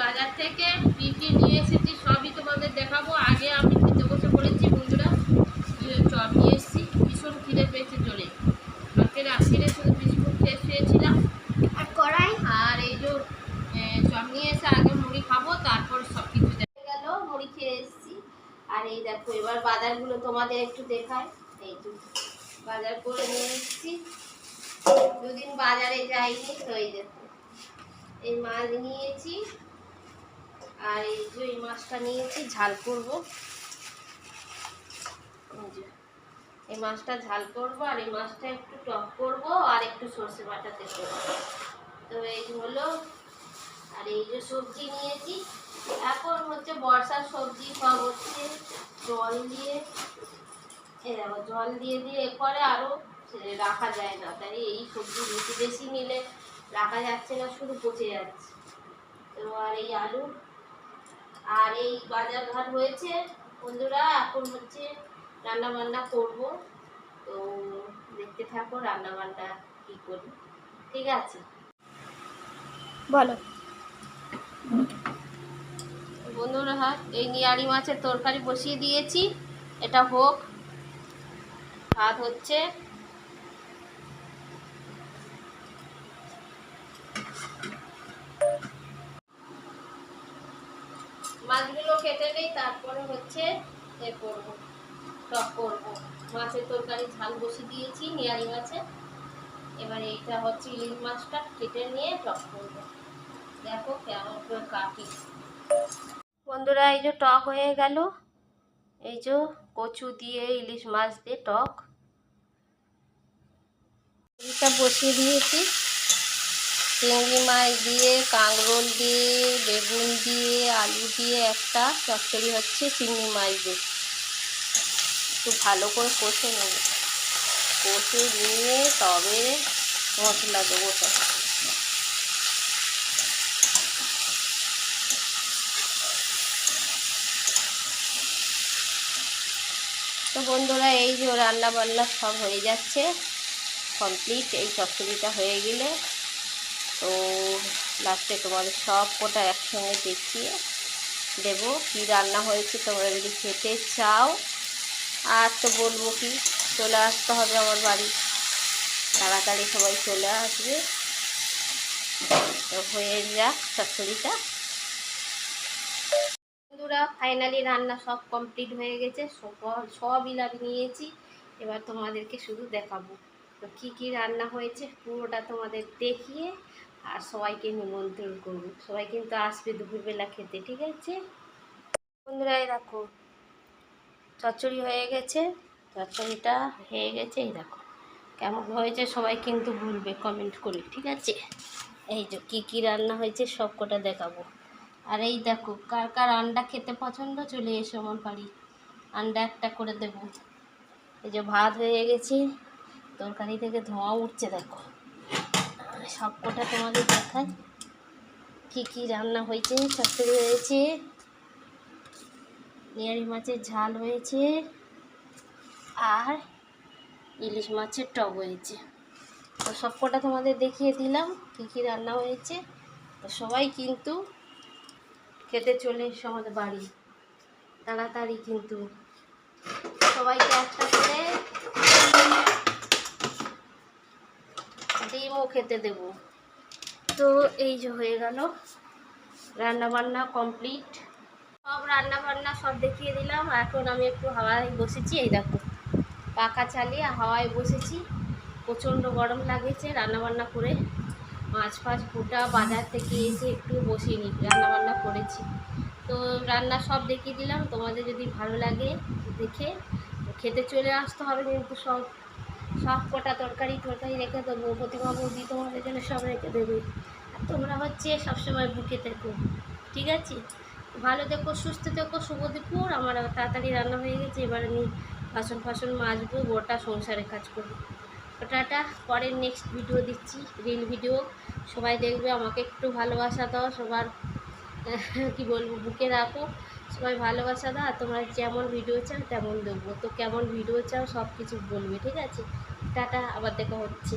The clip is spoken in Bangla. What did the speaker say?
বাজার থেকে কী কী নিয়ে এসেছি সবই তোমাদের দেখাবো। আগে আমি খেতে বসে পড়েছি বন্ধুরা। চপ নিয়ে এসেছি, ভীষণ খিদে পেয়েছে চলে। কালকে রাত্রিরে শুধু বিস্কুট খেয়ে শুয়েছিলাম আর কড়াই। আর এই যে চপ নিয়ে এসে আগে মুড়ি খাবো, তারপর সব কিছু দেখা গেল। মুড়ি খেয়ে এসেছি। আর এই দেখো এবার বাজারগুলো তোমাদের একটু দেখায়। এই যে বাজার করে নিয়ে এসেছি, দুদিন বাজারে যাইনি তো। এই দেখো এই মাছ নিয়েছি, আর এই যে এই মাছটা নিয়েছি ঝাল করব। এই মাছটা ঝাল করব, আর এই মাছটা একটু টক করব, আর একটু সর্ষে বাটাতে করব। তো এই হলো। আর এই যে সবজি নিয়েছি, এখন হচ্ছে বর্ষার সবজি সব হচ্ছে জল দিয়ে, দেখো জল দিয়ে দিয়ে এরপরে আরও রাখা যায় না। তাই এই সবজি বেশি বেশি নিলে রাখা যাচ্ছে না, শুধু পচে যাচ্ছে। তো আর এই আলু আর এই বাজার ঘাট হয়েছে বন্ধুরা। এখন হচ্ছে রান্না বান্না করব, তো দেখতে থাকো রান্না বান্না কী করি, ঠিক আছে? বলো বন্ধুরা। এই নিয়ারি মাছের তরকারি বসিয়ে দিয়েছি, এটা হোক। ভাত হচ্ছে, মাছগুলো কেটে নেই, তারপরে হচ্ছে এ করবো, টক করবো। মাছের তরকারি ঝাল বসিয়ে দিয়েছি নিয়ারি মাছে। এবার এইটা হচ্ছে ইলিশ মাছটা কেটে নিয়ে টক করবো। দেখো কেমন করে কাটি বন্ধুরা। এই যে টক হয়ে গেল, এই যে কচু দিয়ে ইলিশ মাছ দিয়ে টক, এটা বসিয়ে দিয়েছি। চিংড়ি মাছ দিয়ে, কাঁকরোল দিয়ে, বেগুন দিয়ে, আলু দিয়ে একটা চচ্চড়ি হচ্ছে চিংড়ি মাছ দিয়ে। একটু ভালো করে কষে নেব, কষে নিয়ে তবে মশলা দেবো সব। তো বন্ধুরা এই যে রান্না বান্না সব হয়ে যাচ্ছে কমপ্লিট। এই চচ্চড়িটা হয়ে গেলে তো লাস্টে তোমাদের সব কটা একসঙ্গে দেখিয়ে দেবো কী রান্না হয়েছে। তোমরা যদি খেতে চাও আর তো বলবো কি, চলে আসতে হবে আমার বাড়ি, তাড়াতাড়ি সবাই চলে আসবে। তো হয়ে যাক চচ্চড়িটা বন্ধুরা। ফাইনালি রান্না সব কমপ্লিট হয়ে গেছে, সবই নিয়েছি। এবার তোমাদেরকে শুধু দেখাবো তো কী কী রান্না হয়েছে, পুরোটা তোমাদের দেখিয়ে আর সবাইকে নিমন্ত্রণ করবো। সবাই কিন্তু আসবে দুপুরবেলা খেতে, ঠিক আছে বন্ধুরা? এই দেখো চচ্চড়ি হয়ে গেছে, চচ্চড়িটা হয়ে গেছে। এই দেখো কেমন হয়েছে সবাই কিন্তু বলবে কমেন্ট করে, ঠিক আছে? এই যে কী কী রান্না হয়েছে সব কটা দেখাবো। আর এই দেখো কার কার আন্ডা খেতে পছন্দ, চলে এসো আমার বাড়ি, আন্ডা একটা করে দেবো। এই যে ভাত হয়ে গেছে, তরকারি থেকে ধোঁয়া উঠছে, দেখো সব কটা তোমাদের দেখায় কী কী রান্না হয়েছে। চচ্চড়ি হয়েছে, নিয়ারি মাছের ঝাল হয়েছে, আর ইলিশ মাছের টক হয়েছে। তো সব কটা তোমাদের দেখিয়ে দিলাম কী কী রান্না হয়েছে। তো সবাই কিন্তু খেতে চলে এসো আমাদের বাড়ি তাড়াতাড়ি, কিন্তু সবাইকে একটা করে ডিমও খেতে দেব। তো এই যে হয়ে গেল রান্না বান্না কমপ্লিট, সব রান্না বান্না সব দেখিয়ে দিলাম। এখন আমি একটু হাওয়ায় বসেছি, এই দেখো পাখা চালিয়ে হাওয়ায় বসেছি। প্রচণ্ড গরম লাগেছে। রান্নাবান্না করে মাছ ফাছ গোটা বাজার থেকে এসে একটু বসিয়ে নিই, রান্নাবান্না করেছি। তো রান্না সব দেখিয়ে দিলাম। তোমাদের যদি ভালো লাগে দেখে খেতে চলে আসতে হবে, কিন্তু সব কটা তরকারি রেখে দেবো। প্রতিমা বৌদি তোমাদের জন্য সব রেখে দেবে। আর তোমরা হচ্ছে সবসময় বুকে থেকো, ঠিক আছে? ভালো থেকো, সুস্থ থেকো। শুভ দুপুর। আমার তাড়াতাড়ি রান্না হয়ে গেছে, এবার আমি বাসন মাজবো, গোটা সংসারে কাজ করবো। ওটাটা পরের নেক্সট ভিডিও দিচ্ছি, রিল ভিডিও। সবাই দেখবে, আমাকে একটু ভালোবাসা দাও, সবার কি বলবো বুকে রাখো, সবাই ভালোবাসা দাও। আর তোমরা যেমন ভিডিও চাও তেমন দেবো। তো কেমন ভিডিও চাও সব কিছু বলবে, ঠিক আছে? টাটা, আবার দেখা হচ্ছে।